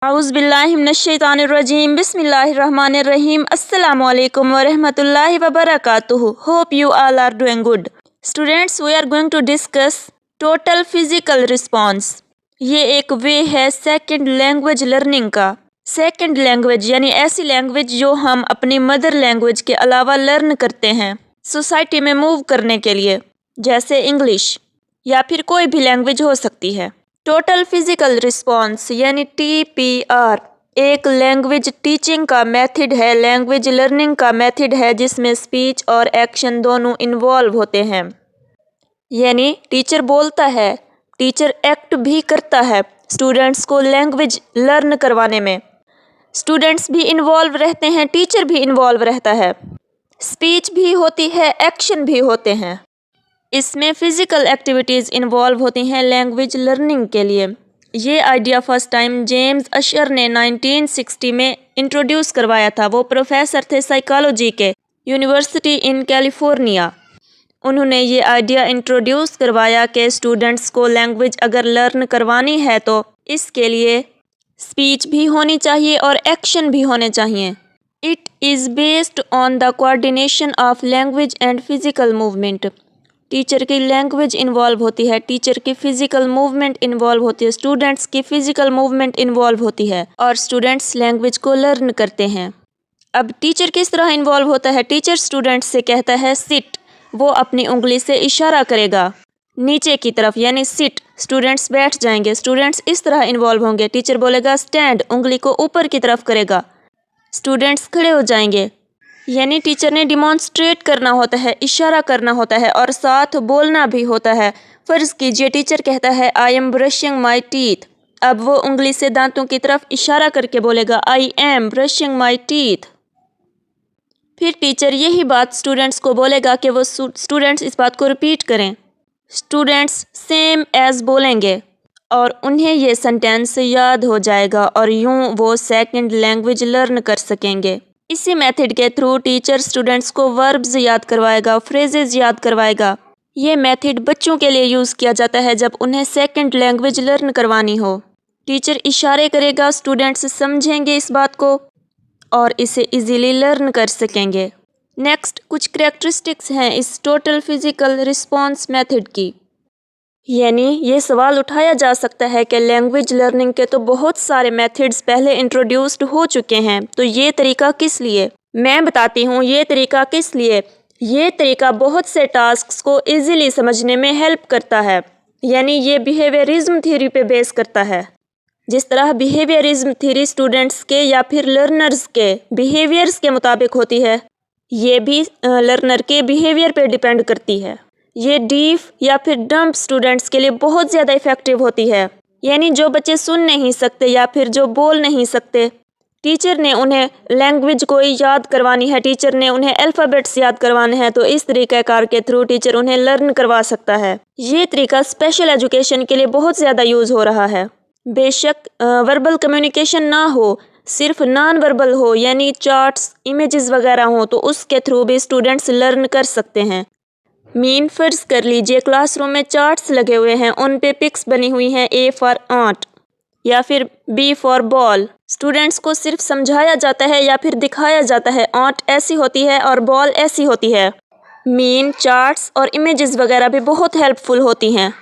Auzubillahiminash-shaytanir-rajim. Bismillahir-rahmanir-rahim. Assalamualaikum warahmatullahi wabarakatuh. Hope you all are doing good. Students, we are going to discuss total physical response. ये एक वे है second language learning का। Second language यानी ऐसी language जो हम अपनी मदर लैंग्वेज के अलावा लर्न करते हैं सोसाइटी में मूव करने के लिए, जैसे इंग्लिश या फिर कोई भी लैंग्वेज हो सकती है। टोटल फिजिकल रिस्पॉन्स यानी TPR एक लैंग्वेज टीचिंग का मेथड है, लैंग्वेज लर्निंग का मेथड है जिसमें स्पीच और एक्शन दोनों इन्वॉल्व होते हैं। यानी टीचर बोलता है, टीचर एक्ट भी करता है स्टूडेंट्स को लैंग्वेज लर्न करवाने में। स्टूडेंट्स भी इन्वॉल्व रहते हैं, टीचर भी इन्वॉल्व रहता है, स्पीच भी होती है, एक्शन भी होते हैं। इसमें फ़िज़िकल एक्टिविटीज़ इन्वॉल्व होती हैं लैंग्वेज लर्निंग के लिए। ये आइडिया फर्स्ट टाइम जेम्स अशर ने 1960 में इंट्रोड्यूस करवाया था। वो प्रोफेसर थे साइकोलॉजी के, यूनिवर्सिटी इन कैलिफोर्निया। उन्होंने ये आइडिया इंट्रोड्यूस करवाया कि स्टूडेंट्स को लैंग्वेज अगर लर्न करवानी है तो इसके लिए स्पीच भी होनी चाहिए और एक्शन भी होने चाहिए। It is based on the coordination of language and physical movement. Teacher की लैंग्वेज इन्वॉल्व होती है, टीचर की फ़िज़िकल मूवमेंट इन्वॉल्व होती है, स्टूडेंट्स की फ़िज़िकल मूवमेंट इन्वॉल्व होती है और स्टूडेंट्स लैंग्वेज को लर्न करते हैं। अब टीचर किस तरह इन्वॉल्व होता है? टीचर स्टूडेंट्स से कहता है सिट, वो अपनी उंगली से इशारा करेगा नीचे की तरफ यानी सिट, स्टूडेंट्स बैठ जाएंगे। स्टूडेंट्स इस तरह इन्वॉल्व होंगे। टीचर बोलेगा स्टैंड, उंगली को ऊपर की तरफ करेगा, स्टूडेंट्स खड़े हो जाएंगे। यानी टीचर ने डिमॉन्स्ट्रेट करना होता है, इशारा करना होता है और साथ बोलना भी होता है। फ़र्ज़ कीजिए टीचर कहता है I am brushing my teeth, अब वो उंगली से दांतों की तरफ इशारा करके बोलेगा I am brushing my teeth. फिर टीचर यही बात स्टूडेंट्स को बोलेगा कि वो स्टूडेंट्स इस बात को रिपीट करें। स्टूडेंट्स सेम एज बोलेंगे और उन्हें ये सेंटेंस याद हो जाएगा और यूँ वो सेकंड लैंग्वेज लर्न कर सकेंगे। इसी मेथड के थ्रू टीचर स्टूडेंट्स को वर्ब्स याद करवाएगा, फ्रेजेस याद करवाएगा। ये मेथड बच्चों के लिए यूज़ किया जाता है जब उन्हें सेकंड लैंग्वेज लर्न करवानी हो। टीचर इशारे करेगा, स्टूडेंट्स समझेंगे इस बात को और इसे इजीली लर्न कर सकेंगे। नेक्स्ट कुछ करैक्टरिस्टिक्स हैं इस टोटल फिजिकल रिस्पॉन्स मेथड की। यानी ये सवाल उठाया जा सकता है कि लैंग्वेज लर्निंग के तो बहुत सारे मेथड्स पहले इंट्रोड्यूस्ड हो चुके हैं, तो ये तरीका किस लिए? मैं बताती हूँ ये तरीका किस लिए। ये तरीका बहुत से टास्क्स को इजीली समझने में हेल्प करता है। यानी ये बिहेवियरिज्म थ्योरी पे बेस करता है। जिस तरह बिहेवियरिज्म थ्योरी स्टूडेंट्स के या फिर लर्नर्स के बिहेवियर्स के मुताबिक होती है, ये भी लर्नर के बिहेवियर पे डिपेंड करती है। ये डीफ या फिर डम्प स्टूडेंट्स के लिए बहुत ज़्यादा इफ़ेक्टिव होती है। यानी जो बच्चे सुन नहीं सकते या फिर जो बोल नहीं सकते, टीचर ने उन्हें लैंग्वेज को याद करवानी है, टीचर ने उन्हें अल्फ़ाबेट्स याद करवाने हैं, तो इस तरीक़ाकार के थ्रू टीचर उन्हें लर्न करवा सकता है। ये तरीका स्पेशल एजुकेशन के लिए बहुत ज़्यादा यूज़ हो रहा है। बेशक वर्बल कम्युनिकेशन ना हो, सिर्फ नॉन वर्बल हो यानी चार्ट्स, इमेजेस वगैरह हो, तो उसके थ्रू भी स्टूडेंट्स लर्न कर सकते हैं। फ़र्ज़ कर लीजिए क्लासरूम में चार्ट्स लगे हुए हैं, उन पे पिक्स बनी हुई हैं, A फॉर आंट या फिर B फॉर बॉल। स्टूडेंट्स को सिर्फ समझाया जाता है या फिर दिखाया जाता है आंट ऐसी होती है और बॉल ऐसी होती है। चार्ट्स और इमेजेस वगैरह भी बहुत हेल्पफुल होती हैं।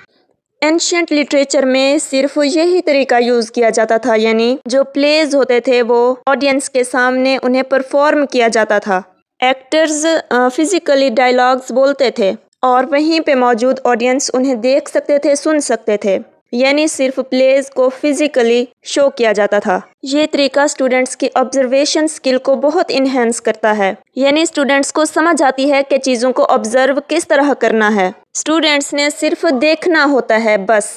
एंशिएंट लिटरेचर में सिर्फ यही तरीका यूज़ किया जाता था, यानी जो प्लेज होते थे वो ऑडियंस के सामने उन्हें परफॉर्म किया जाता था। एक्टर्स फिजिकली डायलॉग्स बोलते थे और वहीं पे मौजूद ऑडियंस उन्हें देख सकते थे, सुन सकते थे। यानी सिर्फ प्लेज को फिजिकली शो किया जाता था। ये तरीका स्टूडेंट्स की ऑब्जर्वेशन स्किल को बहुत इन्हेंस करता है। यानी स्टूडेंट्स को समझ आती है कि चीज़ों को ऑब्जर्व किस तरह करना है। स्टूडेंट्स ने सिर्फ देखना होता है बस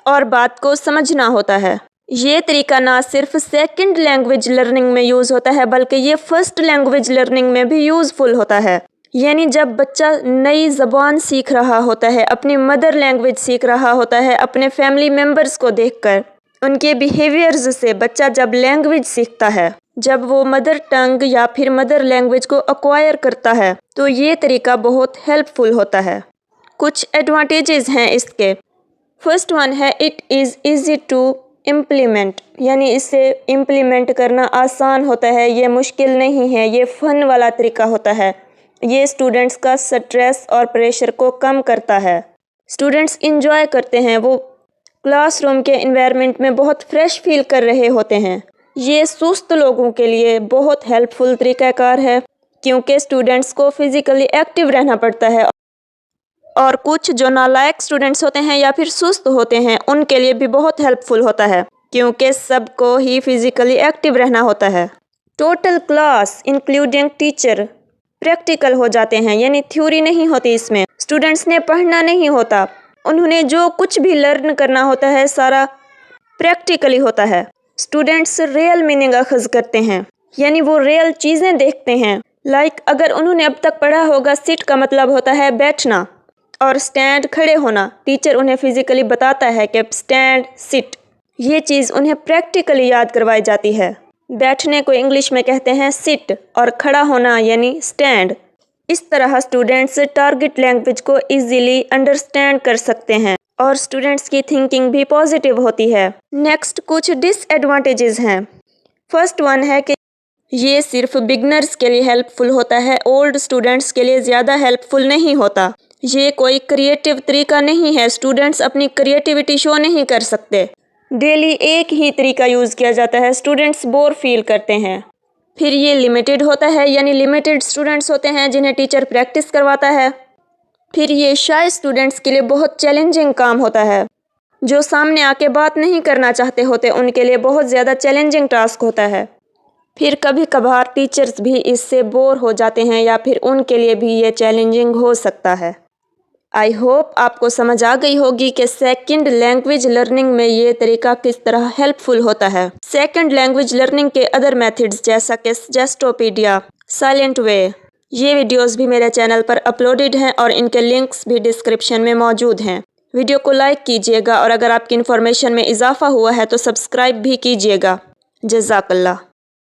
और बात को समझना होता है। ये तरीका ना सिर्फ सेकंड लैंग्वेज लर्निंग में यूज़ होता है बल्कि ये फर्स्ट लैंग्वेज लर्निंग में भी यूज़फुल होता है। यानी जब बच्चा नई ज़बान सीख रहा होता है, अपनी मदर लैंग्वेज सीख रहा होता है, अपने फैमिली मेम्बर्स को देखकर, उनके बिहेवियर्स से बच्चा जब लैंग्वेज सीखता है, जब वो मदर टंग या फिर मदर लैंग्वेज को एक्वायर करता है, तो ये तरीका बहुत हेल्पफुल होता है। कुछ एडवांटेजेस हैं इसके। फर्स्ट वन है it is easy to implement یعنی اسے امپلیمنٹ کرنا آسان ہوتا ہے، یہ مشکل نہیں ہے، یہ فن والا طریقہ ہوتا ہے، یہ اسٹوڈنٹس کا سٹریس اور پریشر کو کم کرتا ہے۔ اسٹوڈنٹس انجوائے کرتے ہیں، وہ کلاس روم کے انوائرمنٹ میں بہت فریش فیل کر رہے ہوتے ہیں۔ یہ سست لوگوں کے لیے بہت ہیلپ فل طریقہ کار ہے، کیونکہ اسٹوڈنٹس کو فزیکلی ایکٹیو رہنا پڑتا ہے، اور کچھ جو نالائق اسٹوڈنٹس ہوتے ہیں یا پھر سست ہوتے ہیں ان کے لیے بھی بہت ہیلپ فل ہوتا ہے، کیونکہ سب کو ہی فزیکلی ایکٹیو رہنا ہوتا ہے۔ Total class including teacher practical ہو جاتے ہیں، یعنی تھیوری نہیں ہوتی، اس میں اسٹوڈنٹس نے پڑھنا نہیں ہوتا، انہوں نے جو کچھ بھی لرن کرنا ہوتا ہے سارا پریکٹیکلی ہوتا ہے۔ اسٹوڈنٹس ریئل میننگ اخذ کرتے ہیں، یعنی وہ ریئل چیزیں دیکھتے ہیں۔ اگر انہوں نے اب تک پڑھا ہوگا سٹ کا مطلب ہوتا ہے بیٹھنا، اور اسٹینڈ کھڑے ہونا، ٹیچر انہیں فزیکلی بتاتا ہے کہ اسٹینڈ سٹ، یہ چیز انہیں پریکٹیکلی یاد کروائی جاتی ہے۔ بیٹھنے کو انگلش میں کہتے ہیں سٹ، اور کھڑا ہونا یعنی اسٹینڈ۔ اس طرح اسٹوڈنٹس ٹارگٹ لینگویج کو ایزیلی انڈرسٹینڈ کر سکتے ہیں، اور اسٹوڈنٹس کی تھنکنگ بھی پازیٹیو ہوتی ہے۔ نیکسٹ کچھ ڈس ایڈوانٹیجز ہیں۔ فرسٹ ون ہے کہ یہ صرف بگنرز کے لیے ہیلپ فل ہوتا ہے، اولڈ اسٹوڈنٹس کے لیے زیادہ ہیلپ فل نہیں ہوتا۔ یہ کوئی کریٹیو طریقہ نہیں ہے، اسٹوڈنٹس اپنی کریٹیوٹی شو نہیں کر سکتے۔ ڈیلی ایک ہی طریقہ یوز کیا جاتا ہے، اسٹوڈنٹس بور فیل کرتے ہیں۔ پھر یہ لیمیٹڈ ہوتا ہے، یعنی لیمیٹڈ اسٹوڈنٹس ہوتے ہیں جنہیں ٹیچر پریکٹس کرواتا ہے۔ پھر یہ شائع اسٹوڈنٹس کے لیے بہت چیلنجنگ کام ہوتا ہے، جو سامنے آ کے بات نہیں کرنا چاہتے ہوتے ان کے لیے بہت زیادہ چیلنجنگ ٹاسک ہوتا ہے۔ پھر کبھی کبھار ٹیچرز بھی اس سے بور ہو جاتے ہیں، یا پھر ان کے لیے بھی یہ چیلنجنگ ہو سکتا ہے۔ آئی ہوپ آپ کو سمجھ آ گئی ہوگی کہ سیکنڈ لینگویج لرننگ میں یہ طریقہ کس طرح ہیلپ فل ہوتا ہے۔ سیکنڈ لینگویج لرننگ کے ادر میتھڈز جیسا کہ سجیسٹوپیڈیا، سائلنٹ وے، یہ ویڈیوز بھی میرے چینل پر اپلوڈڈ ہیں، اور ان کے لنکس بھی ڈسکرپشن میں موجود ہیں۔ ویڈیو کو لائک کیجیے گا، اور اگر آپ کی انفارمیشن میں اضافہ ہوا ہے تو سبسکرائب بھی کیجیے گا۔ جزاک اللہ۔